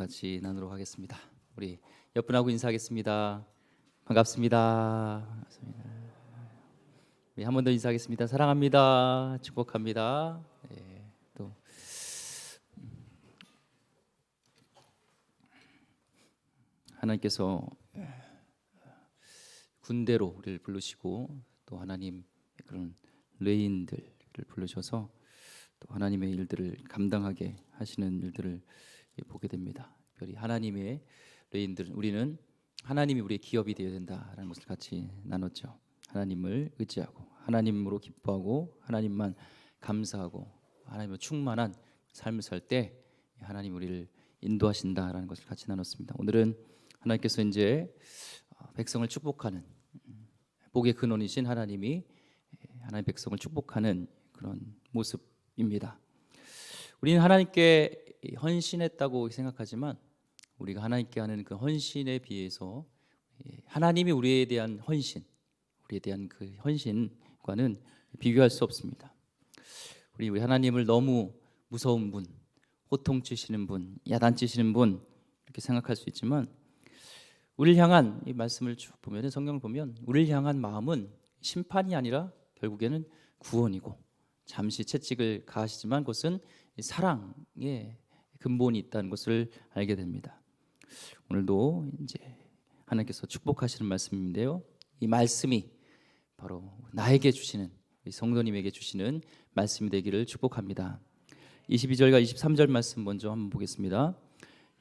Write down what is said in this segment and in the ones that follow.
같이 나누도록 하겠습니다. 우리 옆분하고 인사하겠습니다. 반갑습니다. 우리 한 번 더 인사하겠습니다. 사랑합니다. 축복합니다. 또 하나님께서 군대로 우리를 부르시고 또 하나님 그런 레인들을 부르셔서 또 하나님의 일들을 감당하게 하시는 일들을 보게 됩니다. 특별히 하나님의 레인들, 우리는 하나님이 우리의 기업이 되어야 된다라는 것을 같이 나눴죠. 하나님을 의지하고 하나님으로 기뻐하고 하나님만 감사하고 하나님으로 충만한 삶을 살 때 하나님 우리를 인도하신다라는 것을 같이 나눴습니다. 오늘은 하나님께서 이제 백성을 축복하는 복의 근원이신 하나님이 하나님 백성을 축복하는 그런 모습입니다. 우리는 하나님께 헌신했다고 생각하지만 우리가 하나님께 하는 그 헌신에 비해서 하나님이 우리에 대한 헌신, 우리에 대한 그 헌신과는 비교할 수 없습니다. 우리 하나님을 너무 무서운 분, 호통치시는 분, 야단치시는 분 이렇게 생각할 수 있지만 우리를 향한 이 말씀을 쭉 보면 성경을 보면 우리를 향한 마음은 심판이 아니라 결국에는 구원이고 잠시 채찍을 가하시지만 그것은 사랑의 근본이 있다는 것을 알게 됩니다. 오늘도 이제 하나님께서 축복하시는 말씀인데요. 이 말씀이 바로 나에게 주시는 성도님에게 주시는 말씀이 되기를 축복합니다. 22절과 23절 말씀 먼저 한번 보겠습니다.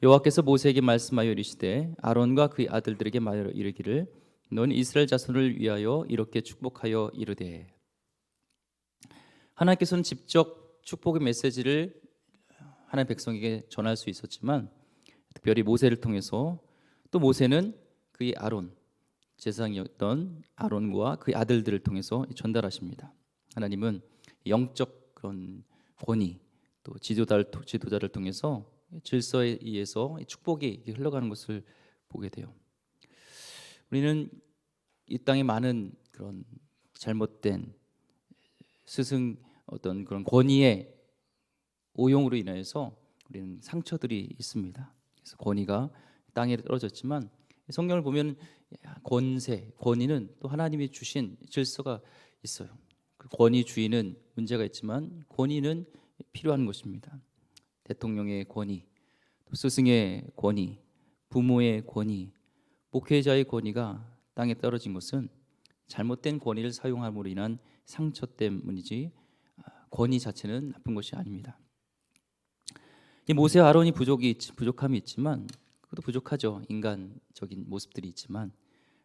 여호와께서 모세에게 말씀하여 이르시되 아론과 그의 아들들에게 말하여 이르기를 너는 이스라엘 자손을 위하여 이렇게 축복하여 이르되. 하나님께서는 직접 축복의 메시지를 하나님 백성에게 전할 수 있었지만 특별히 모세를 통해서 또 모세는 그의 아론 제사장이었던 아론과 그의 아들들을 통해서 전달하십니다. 하나님은 영적 그런 권위 또 지도자를 통해서 질서에 의해서 축복이 흘러가는 것을 보게 돼요. 우리는 이 땅에 많은 그런 잘못된 스승 어떤 그런 권위의 오용으로 인해서 우리는 상처들이 있습니다. 그래서 권위가 땅에 떨어졌지만 성경을 보면 권세, 권위는 또 하나님이 주신 질서가 있어요. 그 권위 주의는 문제가 있지만 권위는 필요한 것입니다. 대통령의 권위, 또 스승의 권위, 부모의 권위, 목회자의 권위가 땅에 떨어진 것은 잘못된 권위를 사용함으로 인한 상처 때문이지 권위 자체는 나쁜 것이 아닙니다. 이 모세와 아론이 부족함이 있지만 그것도 부족하죠. 인간적인 모습들이 있지만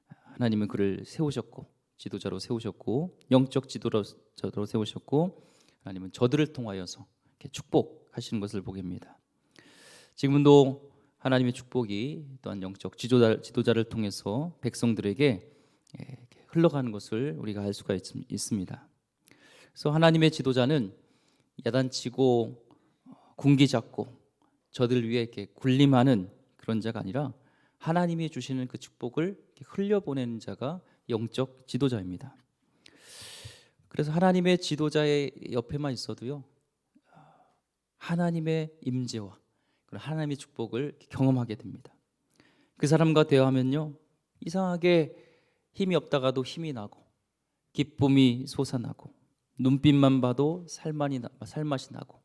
하나님은 그를 세우셨고 지도자로 세우셨고 영적 지도자로 세우셨고 하나님은 저들을 통하여서 이렇게 축복하시는 것을 보게 됩니다. 지금도 하나님의 축복이 또한 영적 지도자를 통해서 백성들에게 흘러가는 것을 우리가 알 수가 있습니다. 그래서 하나님의 지도자는 야단치고 군기 잡고 저들을 위해 이렇게 군림하는 그런 자가 아니라 하나님이 주시는 그 축복을 흘려보내는 자가 영적 지도자입니다. 그래서 하나님의 지도자의 옆에만 있어도요 하나님의 임재와 하나님의 축복을 경험하게 됩니다. 그 사람과 대화하면요 이상하게 힘이 없다가도 힘이 나고 기쁨이 솟아나고 눈빛만 봐도 살맛이 나고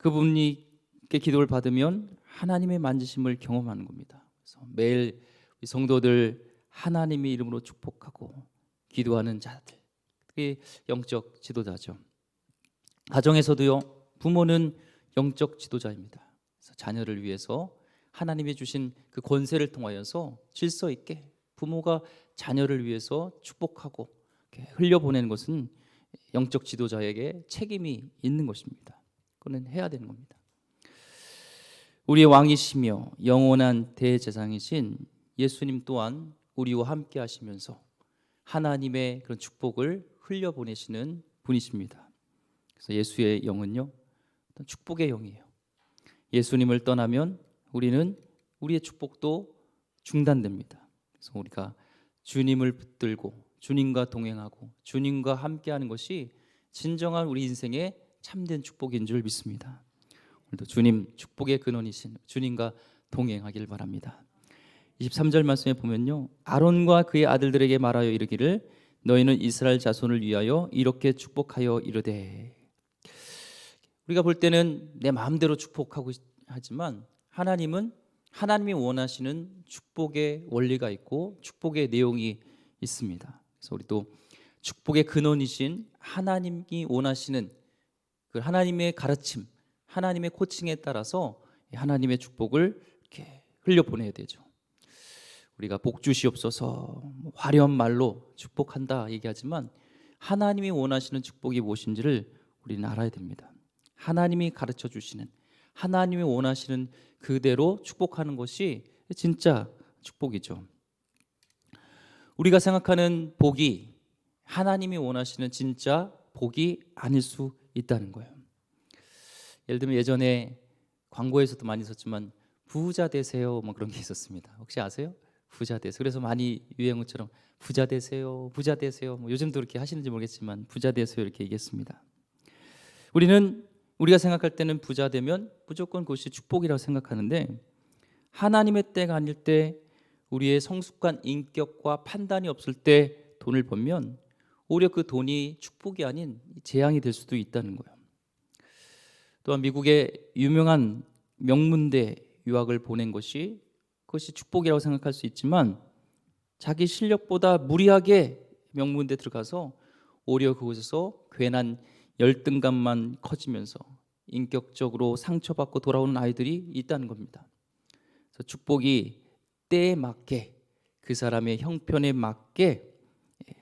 그분이 기도를 받으면 하나님의 만지심을 경험하는 겁니다. 그래서 매일 성도들 하나님의 이름으로 축복하고 기도하는 자들, 그게 영적 지도자죠. 가정에서도요 부모는 영적 지도자입니다. 그래서 자녀를 위해서 하나님이 주신 그 권세를 통하여서 질서 있게 부모가 자녀를 위해서 축복하고 흘려보내는 것은 영적 지도자에게 책임이 있는 것입니다. 그거는 해야 되는 겁니다. 우리의 왕이시며 영원한 대제사장이신 예수님 또한 우리와 함께 하시면서 하나님의 그런 축복을 흘려보내시는 분이십니다. 그래서 예수의 영은요 축복의 영이에요. 예수님을 떠나면 우리는 우리의 축복도 중단됩니다. 그래서 우리가 주님을 붙들고 주님과 동행하고 주님과 함께하는 것이 진정한 우리 인생의 참된 축복인 줄 믿습니다. 오늘도 주님 축복의 근원이신 주님과 동행하길 바랍니다. 23절 말씀에 보면요, 아론과 그의 아들들에게 말하여 이르기를 너희는 이스라엘 자손을 위하여 이렇게 축복하여 이르되. 우리가 볼 때는 내 마음대로 축복하고 하지만 하나님은 하나님이 원하시는 축복의 원리가 있고 축복의 내용이 있습니다. 그래서 우리 또 축복의 근원이신 하나님이 원하시는 그 하나님의 가르침, 하나님의 코칭에 따라서 하나님의 축복을 이렇게 흘려보내야 되죠. 우리가 복 주시옵소서 화려한 말로 축복한다 얘기하지만 하나님이 원하시는 축복이 무엇인지를 우리는 알아야 됩니다. 하나님이 가르쳐 주시는, 하나님이 원하시는 그대로 축복하는 것이 진짜 축복이죠. 우리가 생각하는 복이 하나님이 원하시는 진짜 복이 아닐 수 있다는 거예요. 예를 들면 예전에 광고에서도 많이 있었지만 부자 되세요 뭐 그런 게 있었습니다. 혹시 아세요? 부자 되세요. 그래서 많이 유행어처럼 부자 되세요, 부자 되세요. 뭐 요즘도 그렇게 하시는지 모르겠지만 부자 되세요 이렇게 얘기했습니다. 우리가 생각할 때는 부자 되면 무조건 그것이 축복이라고 생각하는데 하나님의 때가 아닐 때 우리의 성숙한 인격과 판단이 없을 때 돈을 벌면 오히려 그 돈이 축복이 아닌 재앙이 될 수도 있다는 거예요. 또한 미국의 유명한 명문대 유학을 보낸 것이 그것이 축복이라고 생각할 수 있지만 자기 실력보다 무리하게 명문대 들어가서 오히려 그곳에서 괜한 열등감만 커지면서 인격적으로 상처받고 돌아오는 아이들이 있다는 겁니다. 그래서 축복이 때에 맞게 그 사람의 형편에 맞게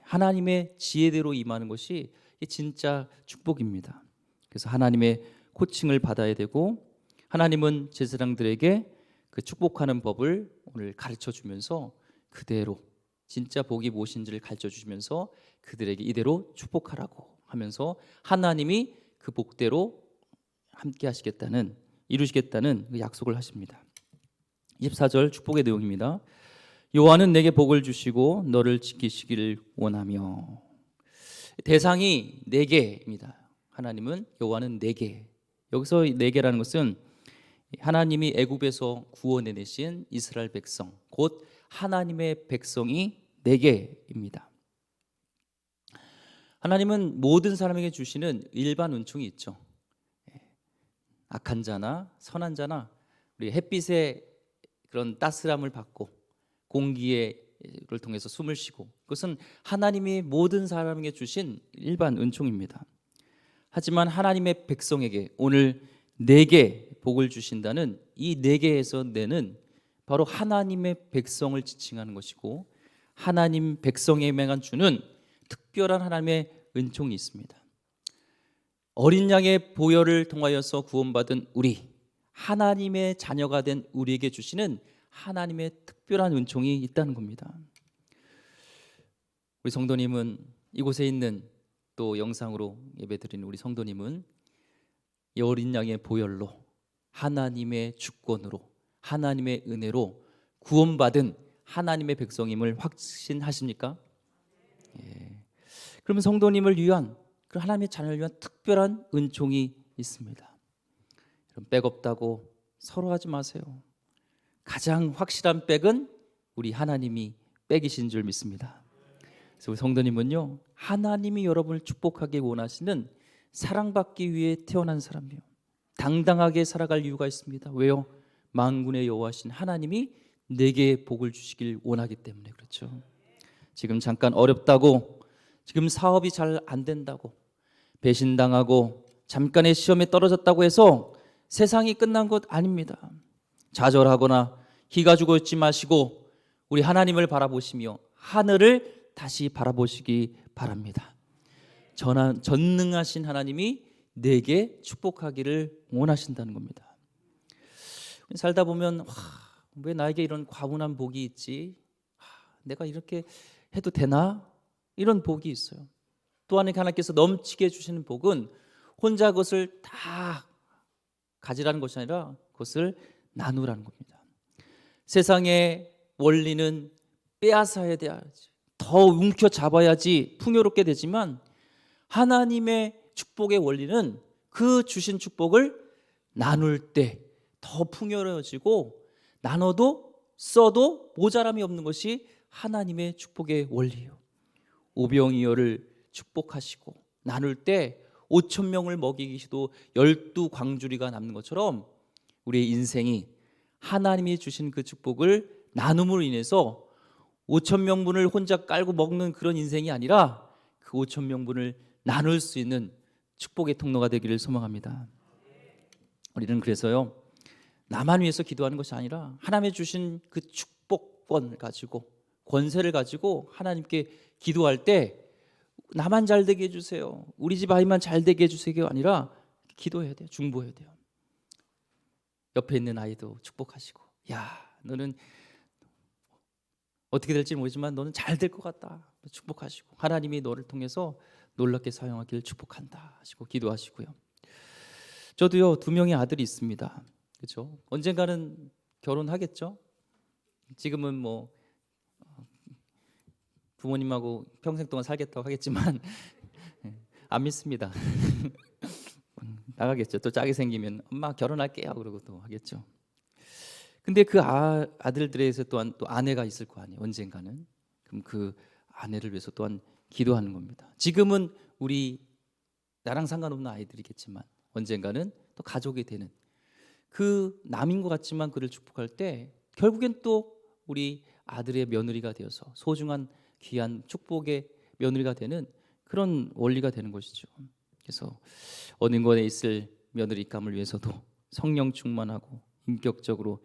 하나님의 지혜대로 임하는 것이 진짜 축복입니다. 그래서 하나님의 코칭을 받아야 되고 하나님은 제사장들에게 그 축복하는 법을 오늘 가르쳐 주면서 그대로 진짜 복이 무엇인지를 가르쳐 주시면서 그들에게 이대로 축복하라고 하면서 하나님이 그 복대로 함께 하시겠다는, 이루시겠다는 그 약속을 하십니다. 24절 축복의 내용입니다. 여호와는 내게 복을 주시고 너를 지키시기를 원하며. 대상이 네 개입니다. 하나님은 여호와는 네 개. 여기서 네 개라는 것은 하나님이 애굽에서 구원해 내신 이스라엘 백성, 곧 하나님의 백성이 네 개입니다. 하나님은 모든 사람에게 주시는 일반 은총이 있죠. 악한 자나 선한 자나 우리 햇빛의 그런 따스함을 받고 공기를 통해서 숨을 쉬고, 그것은 하나님이 모든 사람에게 주신 일반 은총입니다. 하지만 하나님의 백성에게 오늘 네 개 복을 주신다는 이 네 개에서 네는 바로 하나님의 백성을 지칭하는 것이고 하나님 백성에게만 주는 특별한 하나님의 은총이 있습니다. 어린 양의 보혈을 통하여서 구원받은 우리, 하나님의 자녀가 된 우리에게 주시는 하나님의 특별한 은총이 있다는 겁니다. 우리 성도님은, 이곳에 있는 또 영상으로 예배드리는 우리 성도님은 이 어린 양의 보혈로 하나님의 주권으로 하나님의 은혜로 구원받은 하나님의 백성임을 확신하십니까? 예. 그러면 성도님을 위한, 그 하나님의 자녀를 위한 특별한 은총이 있습니다. 여러분, 백 없다고 서로하지 마세요. 가장 확실한 백은 우리 하나님이 백이신 줄 믿습니다. 그래서 우리 성도님은요, 하나님이 여러분을 축복하기 원하시는 사랑받기 위해 태어난 사람이요, 당당하게 살아갈 이유가 있습니다. 왜요? 만군의 여호와신 하나님이 내게 복을 주시길 원하기 때문에 그렇죠. 지금 잠깐 어렵다고, 지금 사업이 잘 안 된다고, 배신당하고 잠깐의 시험에 떨어졌다고 해서 세상이 끝난 것 아닙니다. 좌절하거나 기가 죽어 있지 마시고 우리 하나님을 바라보시며 하늘을 다시 바라보시기 바랍니다. 전능하신 하나님이 내게 축복하기를 원하신다는 겁니다. 살다 보면 왜 나에게 이런 과분한 복이 있지? 내가 이렇게 해도 되나? 이런 복이 있어요. 또한 하나님께서 넘치게 주시는 복은 혼자 그것을 다 가지라는 것이 아니라 그것을 나누라는 겁니다. 세상의 원리는 빼앗아야 돼야지, 더 움켜잡아야지 풍요롭게 되지만 하나님의 축복의 원리는 그 주신 축복을 나눌 때 더 풍요로워지고 나눠도 써도 모자람이 없는 것이 하나님의 축복의 원리예요. 오병이어를 축복하시고 나눌 때 5천 명을 먹이시도 12광주리가 남는 것처럼 우리의 인생이 하나님이 주신 그 축복을 나눔으로 인해서 5천 명분을 혼자 깔고 먹는 그런 인생이 아니라 그 5천 명분을 나눌 수 있는 축복의 통로가 되기를 소망합니다. 우리는 그래서요, 나만 위해서 기도하는 것이 아니라 하나님의 주신 그 축복권을 가지고 권세를 가지고 하나님께 기도할 때 나만 잘 되게 해주세요, 우리 집 아이만 잘 되게 해주세요가 아니라 기도해야 돼요. 중보해야 돼요. 옆에 있는 아이도 축복하시고, 야, 너는 어떻게 될지 모르지만 너는 잘 될 것 같다 축복하시고, 하나님이 너를 통해서 놀랍게 사용하기를 축복한다 하시고 기도하시고요. 저도요 2명의 아들이 있습니다. 그렇죠? 언젠가는 결혼하겠죠. 지금은 뭐 부모님하고 평생 동안 살겠다고 하겠지만 안 믿습니다. 나가겠죠. 또 짝이 생기면 엄마 결혼할게요 그러고 또 하겠죠. 근데 그 아들들에서 또한 또 아내가 있을 거 아니에요. 언젠가는. 그럼 그 아내를 위해서 또한 기도하는 겁니다. 지금은 나랑 상관없는 아이들이겠지만 언젠가는 또 가족이 되는 그 남인 것 같지만 그를 축복할 때 결국엔 또 우리 아들의 며느리가 되어서 소중한 귀한 축복의 며느리가 되는 그런 원리가 되는 것이죠. 그래서 어느 곳에 있을 며느리감을 위해서도 성령 충만하고 인격적으로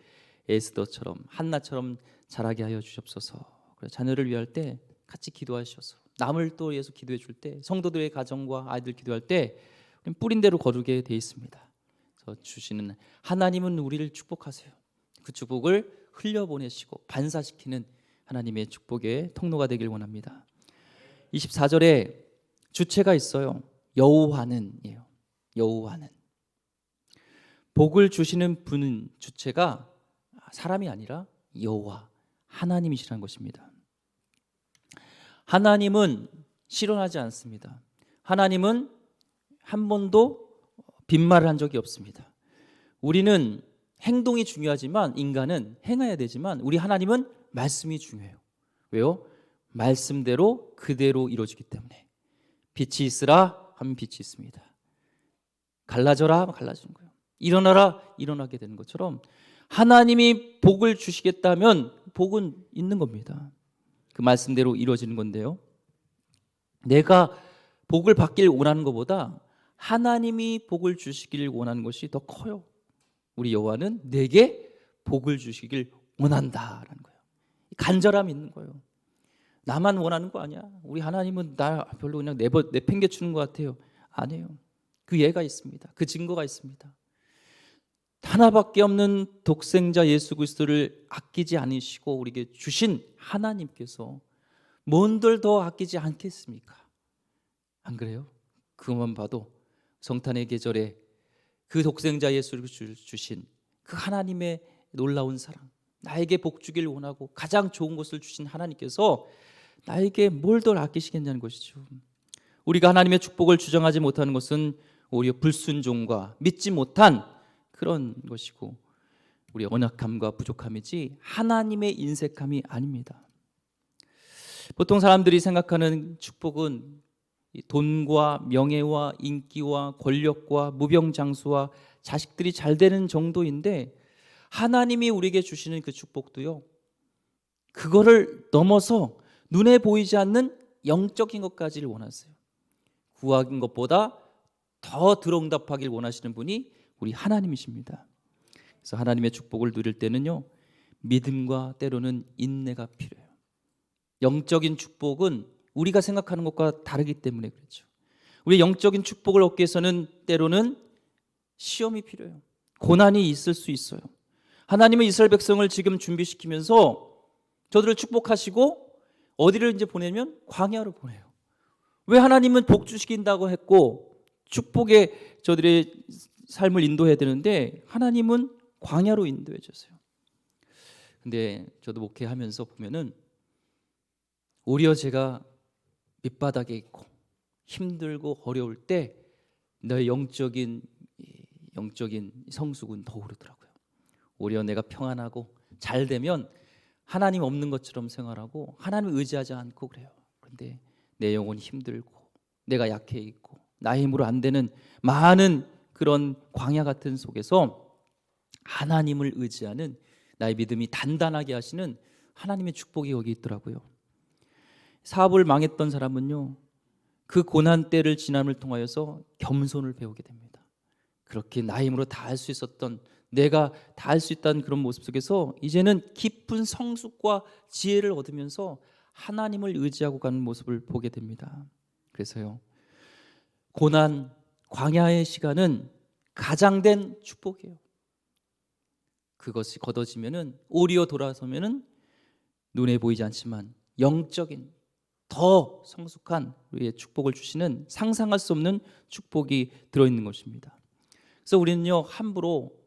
에스더처럼 한나처럼 자라게 하여 주옵소서. 그래서 자녀를 위할 때 같이 기도하셔서 남을 또 위해서 기도해 줄 때 성도들의 가정과 아이들 기도할 때 뿌린 대로 거두게 돼 있습니다. 그래서 주시는 하나님은 우리를 축복하세요. 그 축복을 흘려보내시고 반사시키는 하나님의 축복의 통로가 되길 원합니다. 24절에 주체가 있어요. 여호와는이에요. 여호와는. 복을 주시는 분은 주체가 사람이 아니라 여호와 하나님이시라는 것입니다. 하나님은 실현하지 않습니다. 하나님은 한 번도 빈말을 한 적이 없습니다. 우리는 행동이 중요하지만 인간은 행해야 되지만 우리 하나님은 말씀이 중요해요. 왜요? 말씀대로 그대로 이루어지기 때문에. 빛이 있으라 하면 빛이 있습니다. 갈라져라 하면 갈라지는 거예요. 일어나라 일어나게 되는 것처럼 하나님이 복을 주시겠다면 복은 있는 겁니다. 그 말씀대로 이루어지는 건데요, 내가 복을 받길 원하는 것보다 하나님이 복을 주시길 원하는 것이 더 커요. 우리 여호와는 내게 복을 주시길 원한다라는 거예요. 간절함이 있는 거예요. 나만 원하는 거 아니야. 우리 하나님은 나 별로 그냥 내팽개치는 것 같아요. 아니에요. 그 예가 있습니다. 그 증거가 있습니다. 하나밖에 없는 독생자 예수 그리스도를 아끼지 않으시고 우리에게 주신 하나님께서 뭔들 더 아끼지 않겠습니까? 안 그래요? 그것만 봐도 성탄의 계절에 그 독생자 예수를 주신 그 하나님의 놀라운 사랑, 나에게 복 주길 원하고 가장 좋은 것을 주신 하나님께서 나에게 뭘 더 아끼시겠냐는 것이죠. 우리가 하나님의 축복을 주장하지 못하는 것은 오히려 불순종과 믿지 못한 그런 것이고 우리의 언약함과 부족함이지 하나님의 인색함이 아닙니다. 보통 사람들이 생각하는 축복은 돈과 명예와 인기와 권력과 무병장수와 자식들이 잘 되는 정도인데 하나님이 우리에게 주시는 그 축복도요, 그거를 넘어서 눈에 보이지 않는 영적인 것까지를 원하세요. 구하는 것보다 더 들어응답하길 원하시는 분이 우리 하나님이십니다. 그래서 하나님의 축복을 누릴 때는요, 믿음과 때로는 인내가 필요해요. 영적인 축복은 우리가 생각하는 것과 다르기 때문에 그렇죠. 우리 영적인 축복을 얻기 위해서는 때로는 시험이 필요해요. 고난이 있을 수 있어요. 하나님은 이스라엘 백성을 지금 준비시키면서 저들을 축복하시고 어디를 이제 보내면 광야로 보내요. 왜 하나님은 복 주시긴다고 했고 축복의 저들의 삶을 인도해야 되는데 하나님은 광야로 인도해 주세요. 근데 저도 목회하면서 보면은 오히려 제가 밑바닥에 있고 힘들고 어려울 때 너의 영적인 영적인 성숙은 더 오르더라고요. 오히려 내가 평안하고 잘 되면 하나님 없는 것처럼 생활하고 하나님을 의지하지 않고 그래요. 그런데 내 영혼이 힘들고 내가 약해 있고 나의 힘으로 안 되는 많은 그런 광야 같은 속에서 하나님을 의지하는 나의 믿음이 단단하게 하시는 하나님의 축복이 여기 있더라고요. 사업을 망했던 사람은요, 그 고난 때를 지남을 통하여서 겸손을 배우게 됩니다. 그렇게 나의 힘으로 다 할 수 있었던, 내가 다 할 수 있다는 그런 모습 속에서 이제는 깊은 성숙과 지혜를 얻으면서 하나님을 의지하고 가는 모습을 보게 됩니다. 그래서요, 고난, 광야의 시간은 가장된 축복이에요. 그것이 걷어지면은, 오리어 돌아서면은 눈에 보이지 않지만 영적인 더 성숙한 우리의 축복을 주시는 상상할 수 없는 축복이 들어있는 것입니다. 그래서 우리는요, 함부로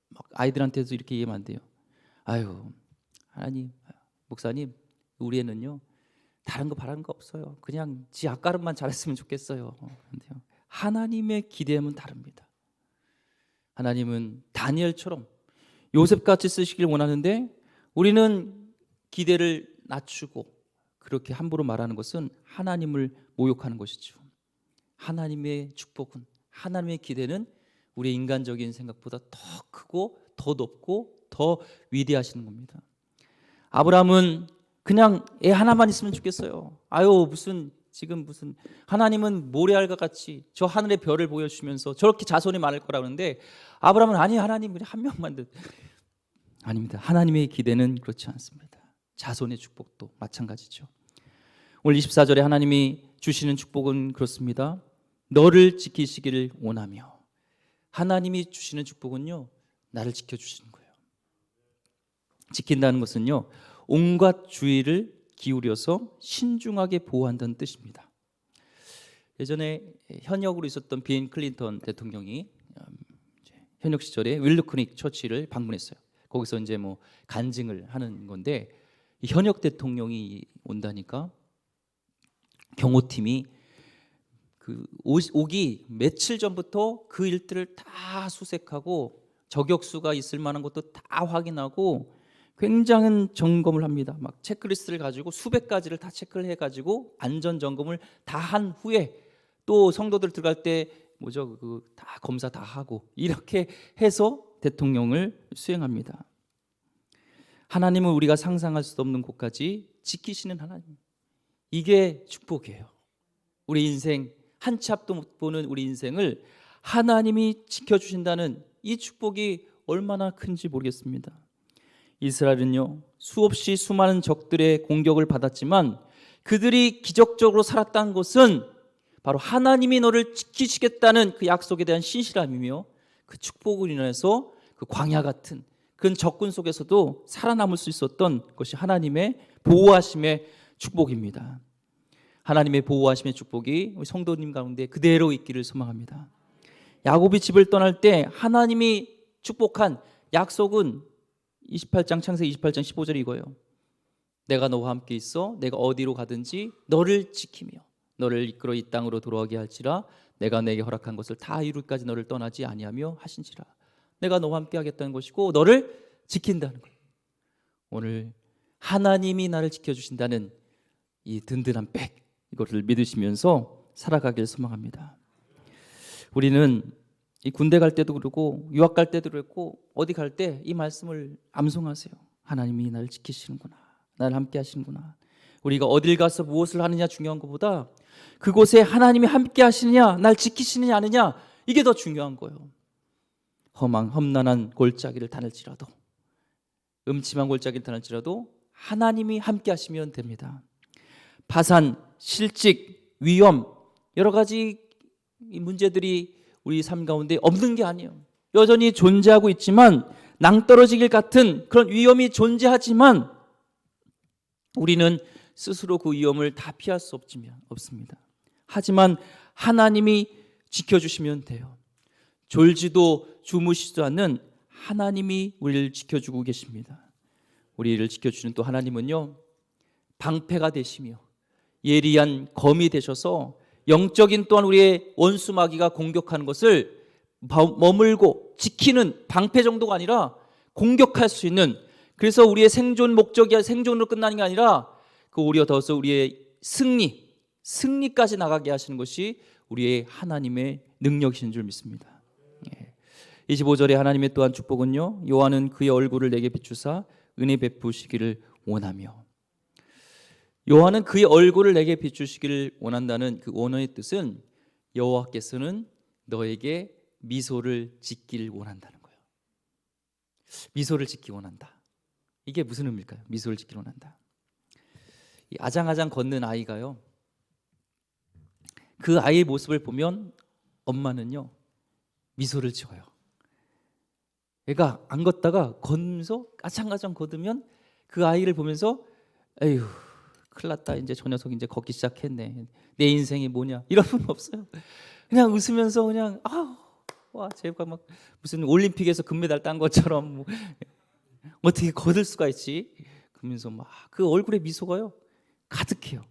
막 아이들한테도 이렇게 얘기하면 안 돼요. 아유, 하나님, 목사님, 우리 애는요 다른 거 바라는 거 없어요. 그냥 지 앞가름만 잘했으면 좋겠어요. 그런데요, 하나님의 기대함은 다릅니다. 하나님은 다니엘처럼 요셉같이 쓰시길 원하는데, 우리는 기대를 낮추고 그렇게 함부로 말하는 것은 하나님을 모욕하는 것이죠. 하나님의 축복은, 하나님의 기대는 우리의 인간적인 생각보다 더 크고 더 높고 더 위대하시는 겁니다. 아브라함은 그냥 애 하나만 있으면 좋겠어요. 아유, 지금 무슨 하나님은 모래알과 같이 저 하늘의 별을 보여주시면서 저렇게 자손이 많을 거라 그러는데, 아브라함은 아니, 하나님 그냥 한 명만 아닙니다. 하나님의 기대는 그렇지 않습니다. 자손의 축복도 마찬가지죠. 오늘 24절에 하나님이 주시는 축복은 그렇습니다. 너를 지키시기를 원하며. 하나님이 주시는 축복은요, 나를 지켜주시는 거예요. 지킨다는 것은요, 온갖 주의를 기울여서 신중하게 보호한다는 뜻입니다. 예전에 현역으로 있었던 빌 클린턴 대통령이 현역 시절에 윌루크닉 처치를 방문했어요. 거기서 이제 뭐 간증을 하는 건데, 현역 대통령이 온다니까 경호팀이 오기 며칠 전부터 그 일들을 다 수색하고 저격수가 있을 만한 것도 다 확인하고 굉장한 점검을 합니다. 막 체크리스트를 가지고 수백 가지를 다 체크를 해가지고 안전 점검을 다 한 후에 또 성도들 들어갈 때 다 검사 다 하고 이렇게 해서 대통령을 수행합니다. 하나님은 우리가 상상할 수 없는 곳까지 지키시는 하나님, 이게 축복이에요. 우리 인생 한 치 앞도 못 보는 우리 인생을 하나님이 지켜주신다는 이 축복이 얼마나 큰지 모르겠습니다. 이스라엘은요, 수없이 수많은 적들의 공격을 받았지만 그들이 기적적으로 살았다는 것은 바로 하나님이 너를 지키시겠다는 그 약속에 대한 신실함이며, 그 축복을 인해서 그 광야 같은 그런 적군 속에서도 살아남을 수 있었던 것이 하나님의 보호하심의 축복입니다. 하나님의 보호하심의 축복이 우리 성도님 가운데 그대로 있기를 소망합니다. 야곱이 집을 떠날 때 하나님이 축복한 약속은 28장 창세기 28장 15절이 이거예요. 내가 너와 함께 있어 내가 어디로 가든지 너를 지키며 너를 이끌어 이 땅으로 돌아오게 할지라 내가 내게 허락한 것을 다 이룰까지 너를 떠나지 아니하며 하신지라. 내가 너와 함께 하겠다는 것이고 너를 지킨다는 거예요. 오늘 하나님이 나를 지켜주신다는 이 든든한 백, 이것을 믿으시면서 살아가길 소망합니다. 우리는 이 군대 갈 때도 그러고 유학 갈 때도 그랬고 어디 갈 때 이 말씀을 암송하세요. 하나님이 나를 지키시는구나, 나를 함께 하시는구나. 우리가 어딜 가서 무엇을 하느냐 중요한 것보다 그곳에 하나님이 함께 하시느냐, 날 지키시느냐 아느냐, 이게 더 중요한 거예요. 험난한 골짜기를 다닐지라도, 음침한 골짜기를 다닐지라도 하나님이 함께 하시면 됩니다. 파산, 실직, 위험, 여러 가지 문제들이 우리 삶 가운데 없는 게 아니에요. 여전히 존재하고 있지만, 낭떠러지길 같은 그런 위험이 존재하지만 우리는 스스로 그 위험을 다 피할 수 없습니다. 하지만 하나님이 지켜주시면 돼요. 졸지도 주무시지도 않는 하나님이 우리를 지켜주고 계십니다. 우리를 지켜주는 또 하나님은요, 방패가 되시며 예리한 검이 되셔서 영적인 또한 우리의 원수 마귀가 공격하는 것을 머물고 지키는 방패 정도가 아니라 공격할 수 있는, 그래서 우리의 생존 목적이 생존으로 끝나는 게 아니라 그 오히려 더서 우리의 승리까지 나가게 하시는 것이 우리의 하나님의 능력이신 줄 믿습니다. 25절에 하나님의 또한 축복은요, 여호와는 그의 얼굴을 내게 비추사 은혜 베푸시기를 원하며. 여호와는 그의 얼굴을 내게 비추시기를 원한다는 그 원어의 뜻은 여호와께서는 너에게 미소를 짓기를 원한다는 거예요. 미소를 짓기 원한다. 이게 무슨 의미일까요? 미소를 짓기 원한다. 이 아장아장 걷는 아이가요, 그 아이의 모습을 보면 엄마는요 미소를 지어요. 애가 안 걷다가 걷면서 아장아장 걷으면 그 아이를 보면서 에휴 큰일 났다, 이제 저 녀석 이제 걷기 시작했네, 내 인생이 뭐냐, 이런 분 없어요. 그냥 웃으면서 그냥 와 제가 막 무슨 올림픽에서 금메달 딴 것처럼 뭐 어떻게 걷을 수가 있지, 그러면서 막 그 얼굴에 미소가요 가득해요.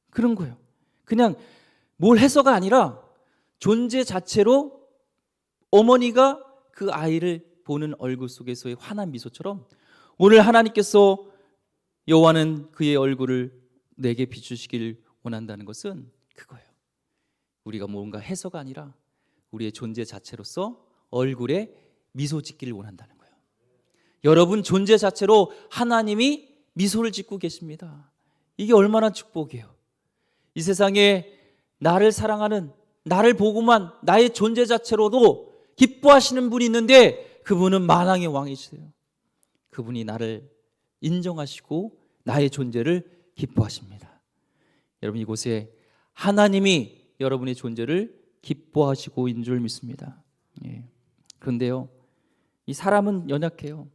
그런 거예요. 그냥 뭘 해서가 아니라 존재 자체로 어머니가 그 아이를 보는 얼굴 속에서의 환한 미소처럼 오늘 하나님께서 여호와는 그의 얼굴을 내게 비추시길 원한다는 것은 그거예요. 우리가 뭔가 해서가 아니라 우리의 존재 자체로서 얼굴에 미소 짓기를 원한다는 거예요. 여러분 존재 자체로 하나님이 미소를 짓고 계십니다. 이게 얼마나 축복이에요. 이 세상에 나를 사랑하는, 나를 보고만 나의 존재 자체로도 기뻐하시는 분이 있는데 그분은 만왕의 왕이시세요. 그분이 나를 인정하시고 나의 존재를 기뻐하십니다. 여러분 이곳에 하나님이 여러분의 존재를 기뻐하시고 있는 줄 믿습니다. 그런데요, 이 사람은 연약해요.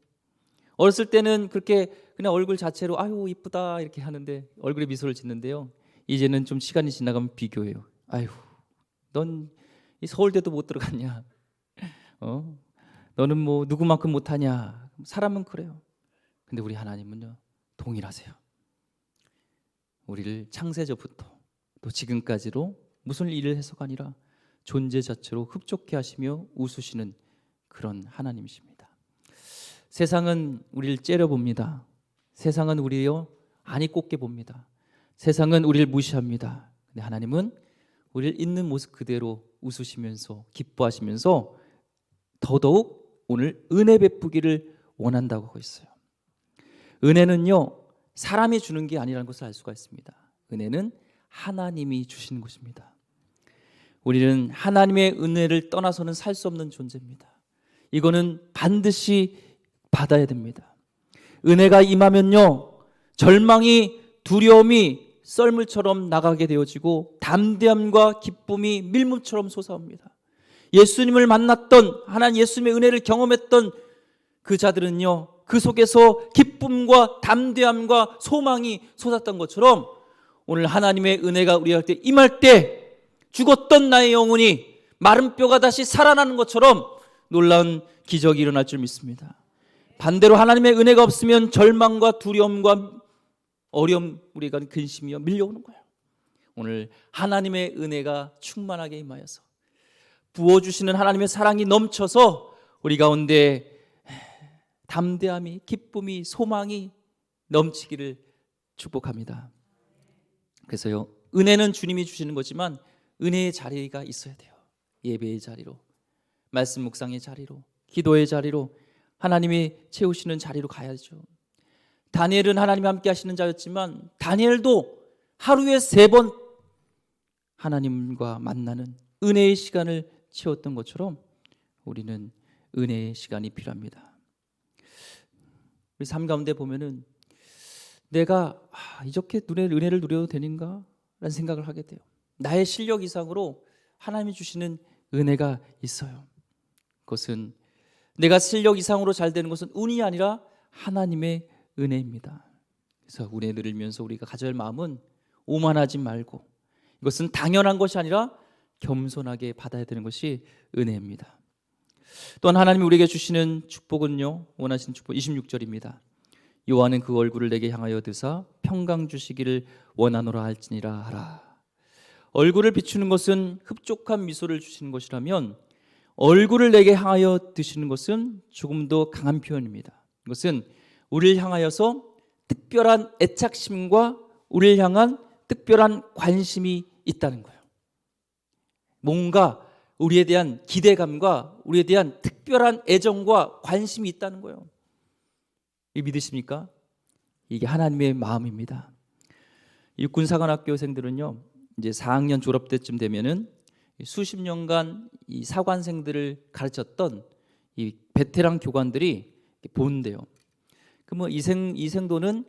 어렸을 때는 그렇게 그냥 얼굴 자체로 아유 이쁘다 이렇게 하는데 얼굴에 미소를 짓는데요, 이제는 좀 시간이 지나가면 비교해요. 아유 넌 이 서울대도 못 들어갔냐, 너는 뭐 누구만큼 못하냐. 사람은 그래요. 근데 우리 하나님은요 동일하세요. 우리를 창세전부터 또 지금까지로 무슨 일을 해서가 아니라 존재 자체로 흡족해 하시며 웃으시는 그런 하나님이십니다. 세상은 우리를 째려봅니다. 세상은 우리요 안이 꼽게 봅니다. 세상은 우리를 무시합니다. 근데 하나님은 우리를 있는 모습 그대로 웃으시면서 기뻐하시면서 더더욱 오늘 은혜 베푸기를 원한다고 하고 있어요. 은혜는요 사람이 주는 게 아니라는 것을 알 수가 있습니다. 은혜는 하나님이 주시는 것입니다. 우리는 하나님의 은혜를 떠나서는 살 수 없는 존재입니다. 이거는 반드시 받아야 됩니다. 은혜가 임하면요 절망이, 두려움이 썰물처럼 나가게 되어지고 담대함과 기쁨이 밀물처럼 솟아옵니다. 예수님을 만났던, 하나님 예수님의 은혜를 경험했던 그 자들은요 그 속에서 기쁨과 담대함과 소망이 솟았던 것처럼 오늘 하나님의 은혜가 우리한테 임할 때 죽었던 나의 영혼이 마른 뼈가 다시 살아나는 것처럼 놀라운 기적이 일어날 줄 믿습니다. 반대로 하나님의 은혜가 없으면 절망과 두려움과 어려움, 우리가 근심이요 밀려오는 거예요. 오늘 하나님의 은혜가 충만하게 임하여서 부어주시는 하나님의 사랑이 넘쳐서 우리 가운데 담대함이, 기쁨이, 소망이 넘치기를 축복합니다. 그래서요 은혜는 주님이 주시는 거지만 은혜의 자리가 있어야 돼요. 예배의 자리로, 말씀 묵상의 자리로, 기도의 자리로, 하나님이 채우시는 자리로 가야죠. 다니엘은 하나님과 함께 하시는 자였지만 다니엘도 하루에 3번 하나님과 만나는 은혜의 시간을 채웠던 것처럼 우리는 은혜의 시간이 필요합니다. 우리 삶 가운데 보면은 내가 이렇게 은혜를 누려도 되는가? 라는 생각을 하게 돼요. 나의 실력 이상으로 하나님이 주시는 은혜가 있어요. 그것은 내가 실력 이상으로 잘 되는 것은 운이 아니라 하나님의 은혜입니다. 그래서 은혜를 누리면서 우리가 가져야 할 마음은 오만하지 말고 이것은 당연한 것이 아니라 겸손하게 받아야 되는 것이 은혜입니다. 또한 하나님이 우리에게 주시는 축복은요 원하신 축복 26절입니다. 여호와는 그 얼굴을 내게 향하여 드사 평강 주시기를 원하노라 할지니라 하라. 얼굴을 비추는 것은 흡족한 미소를 주시는 것이라면 얼굴을 내게 향하여 드시는 것은 조금 더 강한 표현입니다. 이것은 우리를 향하여서 특별한 애착심과 우리를 향한 특별한 관심이 있다는 거예요. 뭔가 우리에 대한 기대감과 우리에 대한 특별한 애정과 관심이 있다는 거예요. 이 믿으십니까? 이게 하나님의 마음입니다. 육군사관학교생들은요, 이제 4학년 졸업 때쯤 되면은 수십 년간 이 사관생들을 가르쳤던 이 베테랑 교관들이 본대요. 그러면 이 생도는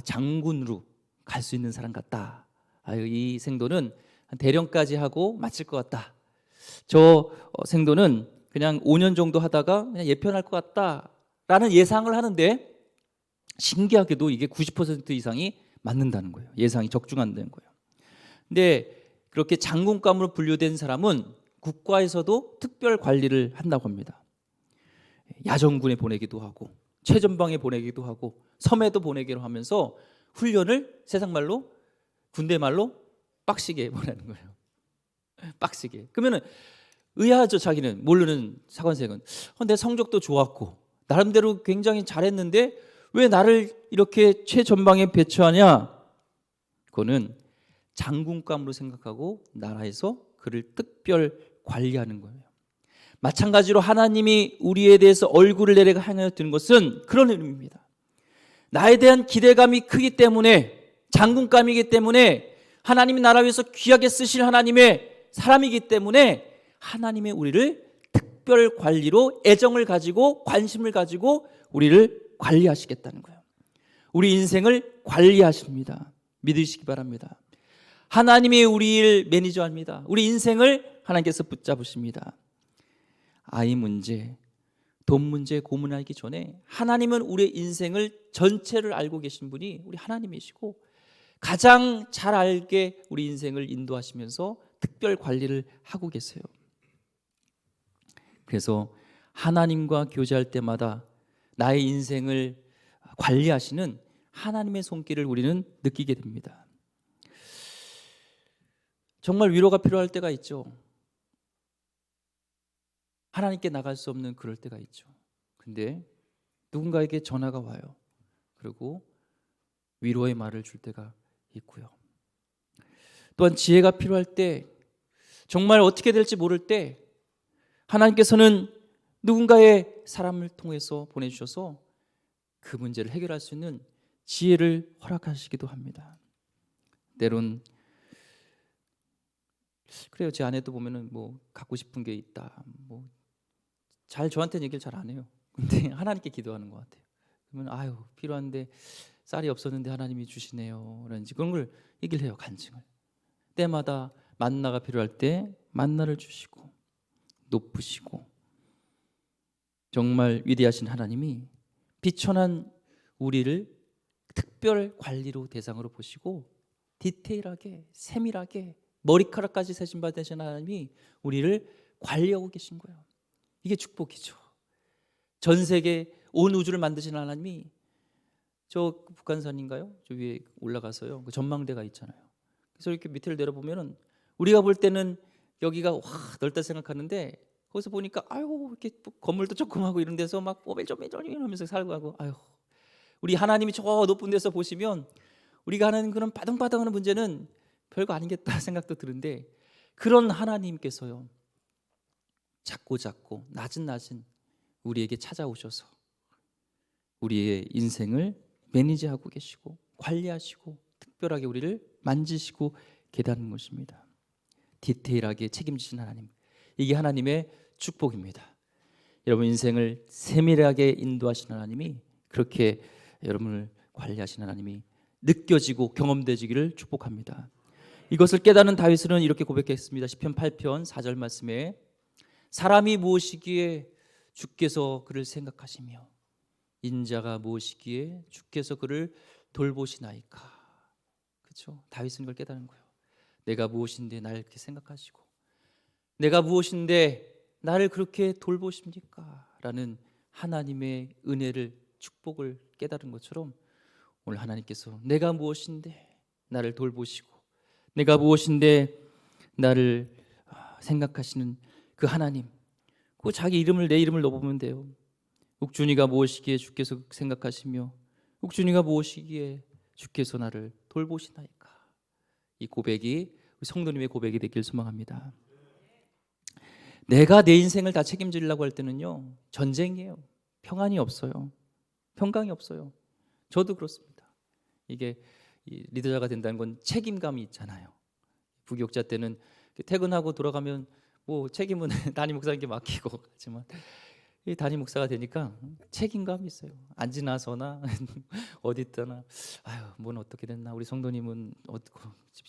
장군으로 갈 수 있는 사람 같다. 이 생도는 대령까지 하고 마칠 것 같다. 저 생도는 그냥 5년 정도 하다가 그냥 예편할 것 같다라는 예상을 하는데, 신기하게도 이게 90% 이상이 맞는다는 거예요. 예상이 적중한다는 거예요. 근데 그렇게 장군감으로 분류된 사람은 국가에서도 특별 관리를 한다고 합니다. 야전군에 보내기도 하고 최전방에 보내기도 하고 섬에도 보내기로 하면서 훈련을 세상 말로, 군대 말로 빡시게 보내는 거예요. 빡시게. 그러면은 의아하죠. 자기는 모르는 사관생은 내 성적도 좋았고 나름대로 굉장히 잘했는데 왜 나를 이렇게 최전방에 배치하냐? 그거는 장군감으로 생각하고 나라에서 그를 특별 관리하는 거예요. 마찬가지로 하나님이 우리에 대해서 얼굴을 내려가 향하여 드는 것은 그런 의미입니다. 나에 대한 기대감이 크기 때문에, 장군감이기 때문에, 하나님이 나라 위해서 귀하게 쓰실 하나님의 사람이기 때문에 하나님의 우리를 특별 관리로 애정을 가지고 관심을 가지고 우리를 관리하시겠다는 거예요. 우리 인생을 관리하십니다. 믿으시기 바랍니다. 하나님이 우리를 매니저합니다. 우리 인생을 하나님께서 붙잡으십니다. 아이 문제, 돈 문제 고민하기 전에 하나님은 우리의 인생을 전체를 알고 계신 분이 우리 하나님이시고 가장 잘 알게 우리 인생을 인도하시면서 특별 관리를 하고 계세요. 그래서 하나님과 교제할 때마다 나의 인생을 관리하시는 하나님의 손길을 우리는 느끼게 됩니다. 정말 위로가 필요할 때가 있죠. 하나님께 나갈 수 없는 그럴 때가 있죠. 근데 누군가에게 전화가 와요. 그리고 위로의 말을 줄 때가 있고요. 또한 지혜가 필요할 때, 정말 어떻게 될지 모를 때 하나님께서는 누군가의 사람을 통해서 보내주셔서 그 문제를 해결할 수 있는 지혜를 허락하시기도 합니다. 때론 그래요. 제 아내도 보면은 뭐 갖고 싶은 게 있다. 뭐 잘 저한테는 얘기를 잘 안 해요. 근데 하나님께 기도하는 것 같아요. 그러면 필요한데 쌀이 없었는데 하나님이 주시네요. 라든지 그런 걸 얘기를 해요. 간증을. 때마다 만나가 필요할 때 만나를 주시고 높으시고 정말 위대하신 하나님이 비천한 우리를 특별 관리로 대상으로 보시고 디테일하게 세밀하게 머리카락까지 세신 바 되신 하나님이 우리를 관리하고 계신 거예요. 이게 축복이죠. 전 세계 온 우주를 만드신 하나님이 저 북한산인가요? 저 위에 올라가서요. 그 전망대가 있잖아요. 그래서 이렇게 밑을 내려보면은 우리가 볼 때는 여기가 와 넓다 생각하는데 거기서 보니까 이렇게 건물도 조그마하고 이런 데서 막 뽀글쪼글쪼글 하면서 살고 하고 우리 하나님이 저 높은 데서 보시면 우리가 하는 그런 바등바등하는 문제는 별거 아니겠다 생각도 드는데 그런 하나님께서요 작고 낮은 우리에게 찾아오셔서 우리의 인생을 매니지하고 계시고 관리하시고 특별하게 우리를 만지시고 계다는 것입니다. 디테일하게 책임지신 하나님, 이게 하나님의 축복입니다. 여러분 인생을 세밀하게 인도하시는 하나님이 그렇게 여러분을 관리하시는 하나님이 느껴지고 경험되지기를 축복합니다. 이것을 깨닫는 다윗은 이렇게 고백했습니다. 시편 8편 4절 말씀에 사람이 무엇이기에 주께서 그를 생각하시며 인자가 무엇이기에 주께서 그를 돌보시나이까. 그렇죠? 다윗은 이걸 깨달은 거예요. 내가 무엇인데 나를 이렇게 생각하시고 내가 무엇인데 나를 그렇게 돌보십니까? 라는 하나님의 은혜를 축복을 깨달은 것처럼 오늘 하나님께서 내가 무엇인데 나를 돌보시고 내가 무엇인데 나를 생각하시는 그 하나님, 그 자기 이름을 내 이름을 넣어보면 돼요. 욱준이가 무엇이기에 주께서 생각하시며 욱준이가 무엇이기에 주께서 나를 돌보시나이까. 이 고백이 성도님의 고백이 되길 소망합니다. 내가 내 인생을 다 책임지려고 할 때는요, 전쟁이에요. 평안이 없어요. 평강이 없어요. 저도 그렇습니다. 이게 리더자가 된다는 건 책임감이 있잖아요. 부교육자 때는 퇴근하고 돌아가면 뭐 책임은 담임 목사님께 맡기고 하지만 이 담임 목사가 되니까 책임감이 있어요. 안 지나서나 어디 있다나 아유 뭐는 어떻게 됐나, 우리 성도님은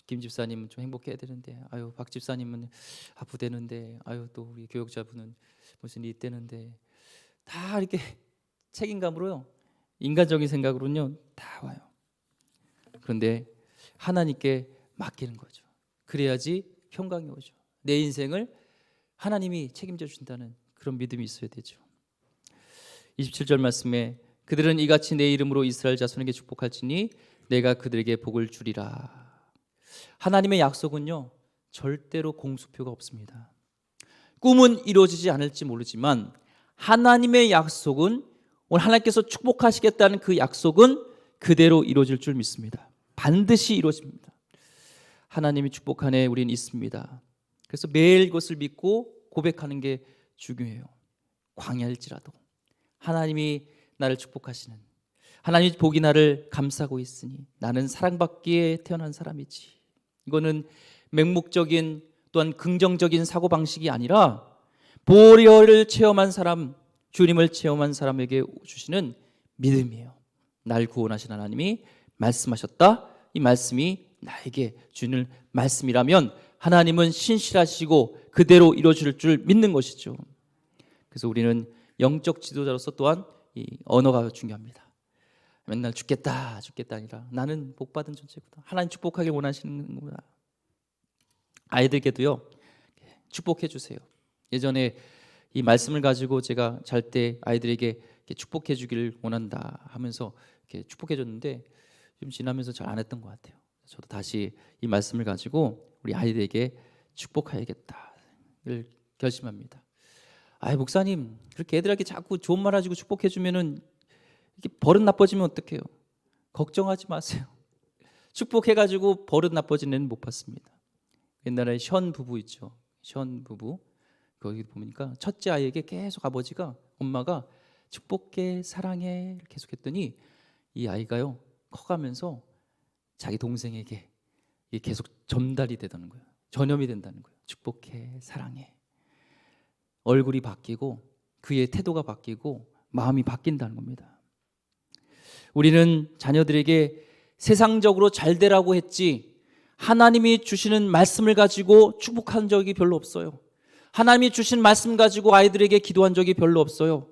김 집사님은 좀 행복해야 되는데, 아유 박 집사님은 아프대는데, 아유 또 우리 교육자분은 무슨 일 있대는데, 다 이렇게 책임감으로요, 인간적인 생각으로는요 다 와요. 그런데 하나님께 맡기는 거죠. 그래야지 평강이 오죠. 내 인생을 하나님이 책임져 주신다는 그런 믿음이 있어야 되죠. 27절 말씀에 그들은 이같이 내 이름으로 이스라엘 자손에게 축복할지니 내가 그들에게 복을 주리라. 하나님의 약속은요 절대로 공수표가 없습니다. 꿈은 이루어지지 않을지 모르지만 하나님의 약속은, 오늘 하나님께서 축복하시겠다는 그 약속은 그대로 이루어질 줄 믿습니다. 반드시 이루어집니다. 하나님이 축복한 해 우리는 있습니다. 그래서 매일 이것을 믿고 고백하는 게 중요해요. 광야일지라도 하나님이 나를 축복하시는, 하나님의 복이 나를 감싸고 있으니 나는 사랑받기에 태어난 사람이지. 이거는 맹목적인 또한 긍정적인 사고방식이 아니라 보혈을 체험한 사람, 주님을 체험한 사람에게 주시는 믿음이에요. 날 구원하신 하나님이 말씀하셨다. 이 말씀이 나에게 주는 말씀이라면 하나님은 신실하시고 그대로 이루어질 줄 믿는 것이죠. 그래서 우리는 영적 지도자로서 또한 이 언어가 중요합니다. 맨날 죽겠다 아니라 나는 복받은 존재구나, 하나님 축복하길 원하시는구나. 아이들께도요 축복해 주세요. 예전에 이 말씀을 가지고 제가 잘 때 아이들에게 축복해 주기를 원한다 하면서 이렇게 축복해 줬는데 좀 지나면서 잘 안 했던 것 같아요. 저도 다시 이 말씀을 가지고 우리 아이들에게 축복해야겠다를 결심합니다. 아이 목사님, 그렇게 애들에게 자꾸 좋은 말 해주고 축복해 주면은 이게 버릇 나빠지면 어떡해요? 걱정하지 마세요. 축복해가지고 버릇 나빠진 애는 못 봤습니다. 옛날에 션 부부 있죠. 션 부부, 거기 보니까 첫째 아이에게 계속 아버지가, 엄마가 축복해 사랑해 계속했더니 이 아이가요 커가면서 자기 동생에게 이게 계속 전달이 되다는 거예요. 전염이 된다는 거예요. 축복해 사랑해. 얼굴이 바뀌고 그의 태도가 바뀌고 마음이 바뀐다는 겁니다. 우리는 자녀들에게 세상적으로 잘 되라고 했지 하나님이 주시는 말씀을 가지고 축복한 적이 별로 없어요. 하나님이 주신 말씀 가지고 아이들에게 기도한 적이 별로 없어요.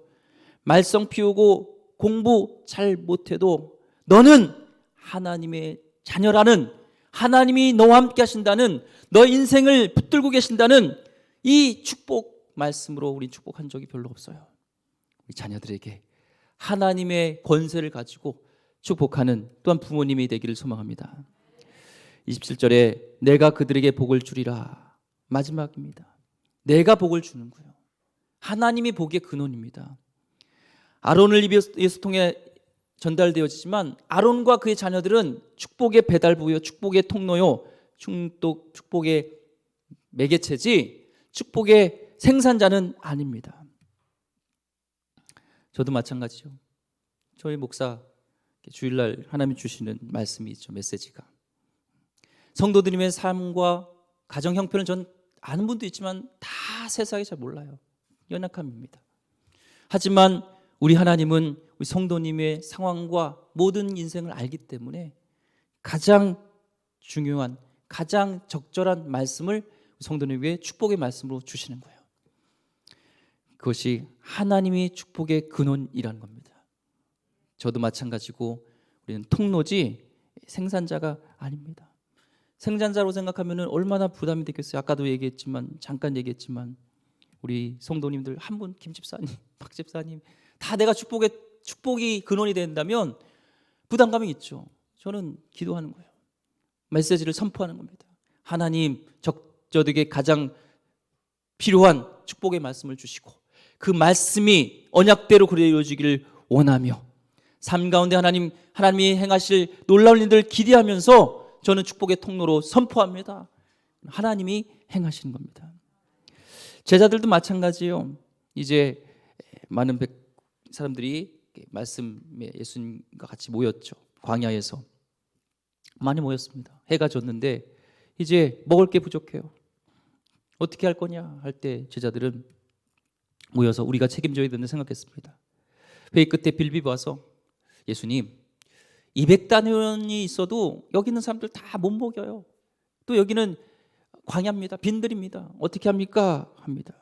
말썽 피우고 공부 잘 못해도 너는 하나님의 자녀라는, 하나님이 너와 함께 하신다는, 너 인생을 붙들고 계신다는 이 축복 말씀으로 우리 축복한 적이 별로 없어요. 우리 자녀들에게 하나님의 권세를 가지고 축복하는 또한 부모님이 되기를 소망합니다. 27절에 내가 그들에게 복을 주리라. 마지막입니다. 내가 복을 주는 거예요. 하나님이 복의 근원입니다. 아론을 입에서 통해 전달되어지지만 아론과 그의 자녀들은 축복의 배달부요, 축복의 통로요, 축복의 매개체지 축복의 생산자는 아닙니다. 저도 마찬가지죠. 저희 목사 주일날 하나님이 주시는 말씀이 있죠. 메시지가 성도들의 삶과 가정 형편을 전 아는 분도 있지만 다 세상에 잘 몰라요. 연약함입니다. 하지만 우리 하나님은 우리 성도님의 상황과 모든 인생을 알기 때문에 가장 중요한, 가장 적절한 말씀을 성도님 위해 축복의 말씀으로 주시는 거예요. 그것이 하나님이 축복의 근원이라는 겁니다. 저도 마찬가지고 우리는 통로지 생산자가 아닙니다. 생산자로 생각하면 얼마나 부담이 되겠어요. 아까도 얘기했지만, 잠깐 얘기했지만 우리 성도님들 한 분, 김 집사님, 박 집사님 다 내가 축복이 근원이 된다면 부담감이 있죠. 저는 기도하는 거예요. 메시지를 선포하는 겁니다. 하나님, 저에게 가장 필요한 축복의 말씀을 주시고 그 말씀이 언약대로 그대로 이루어지기를 원하며 삶 가운데 하나님이 행하실 놀라운 일들을 기대하면서 저는 축복의 통로로 선포합니다. 하나님이 행하시는 겁니다. 제자들도 마찬가지예요. 이제 많은 사람들이 말씀에 예수님과 같이 모였죠. 광야에서 많이 모였습니다. 해가 졌는데 이제 먹을 게 부족해요. 어떻게 할 거냐 할 때 제자들은 모여서 우리가 책임져야 된다 생각했습니다. 회의 끝에 빌립이 와서 예수님, 200단원이 있어도 여기 있는 사람들 다 못 먹여요. 또 여기는 광야입니다. 빈들입니다. 어떻게 합니까? 합니다.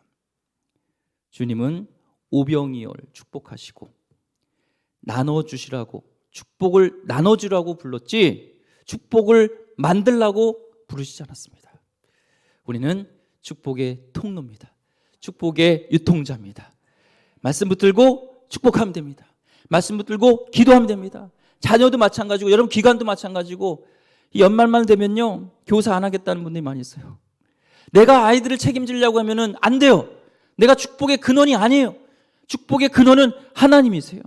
주님은 오병이어를 축복하시고 나눠주시라고, 축복을 나눠주라고 불렀지 축복을 만들라고 부르시지 않았습니다. 우리는 축복의 통로입니다. 축복의 유통자입니다. 말씀 붙들고 축복하면 됩니다. 말씀 붙들고 기도하면 됩니다. 자녀도 마찬가지고 여러분 기관도 마찬가지고 이 연말만 되면요 교사 안 하겠다는 분들이 많이 있어요. 내가 아이들을 책임지려고 하면은 안 돼요. 내가 축복의 근원이 아니에요. 축복의 근원은 하나님이세요.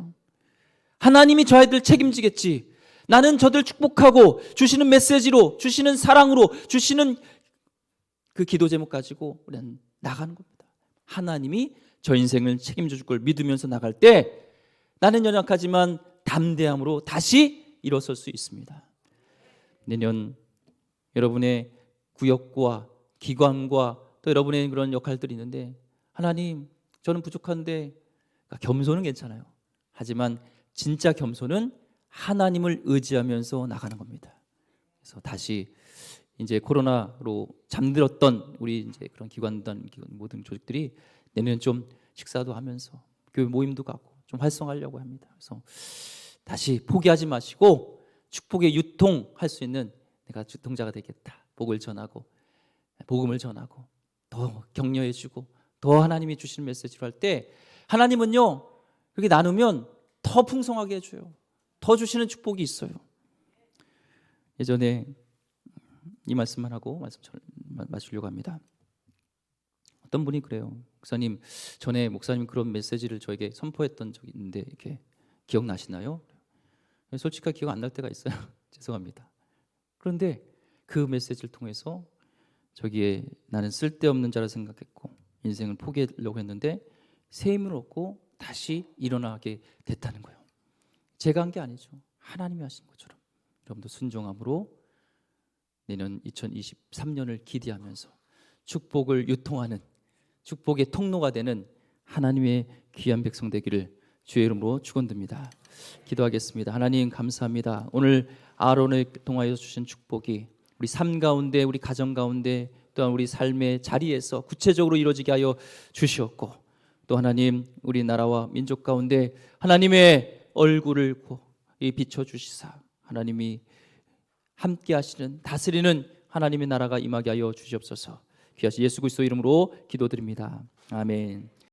하나님이 저 아이들 책임지겠지. 나는 저들 축복하고 주시는 메시지로, 주시는 사랑으로, 주시는 그 기도 제목 가지고 우리는 나가는 겁니다. 하나님이 저 인생을 책임져 줄 걸 믿으면서 나갈 때 나는 연약하지만 담대함으로 다시 일어설 수 있습니다. 내년 여러분의 구역과 기관과 또 여러분의 그런 역할들이 있는데 하나님 저는 부족한데 겸손은 괜찮아요. 하지만 진짜 겸손은 하나님을 의지하면서 나가는 겁니다. 그래서 다시 이제 코로나로 잠들었던 우리 이제 그런 기관단 모든 조직들이 내년 좀 식사도 하면서 교회 모임도 가고 좀 활성화하려고 합니다. 그래서 다시 포기하지 마시고 축복의 유통할 수 있는 내가 유통자가 되겠다. 복음을 전하고 더 격려해주고 더 하나님이 주시는 메시지로 할 때 하나님은요 그렇게 나누면 더 풍성하게 해줘요. 더 주시는 축복이 있어요. 예전에 이 말씀만 하고 말씀 마치려고 합니다. 어떤 분이 그래요. 목사님 전에 목사님 그런 메시지를 저에게 선포했던 적이 있는데 이렇게 기억나시나요? 솔직하게 기억 안 날 때가 있어요. 죄송합니다. 그런데 그 메시지를 통해서 저기에 나는 쓸데없는 자라 생각했고 인생을 포기하려고 했는데 새 힘을 얻고 다시 일어나게 됐다는 거예요. 제가 한 게 아니죠. 하나님이 하신 것처럼 여러분도 순종함으로 내년 2023년을 기대하면서 축복을 유통하는 축복의 통로가 되는 하나님의 귀한 백성 되기를 주의 이름으로 축원드립니다. 기도하겠습니다. 하나님 감사합니다. 오늘 아론을 통하여 주신 축복이 우리 삶 가운데 우리 가정 가운데 또한 우리 삶의 자리에서 구체적으로 이루어지게 하여 주시었고 또 하나님 우리 나라와 민족 가운데 하나님의 얼굴을 비춰주시사 하나님이 함께 하시는 다스리는 하나님의 나라가 임하게 하여 주시옵소서. 귀하신 예수 그리스도 이름으로 기도드립니다. 아멘.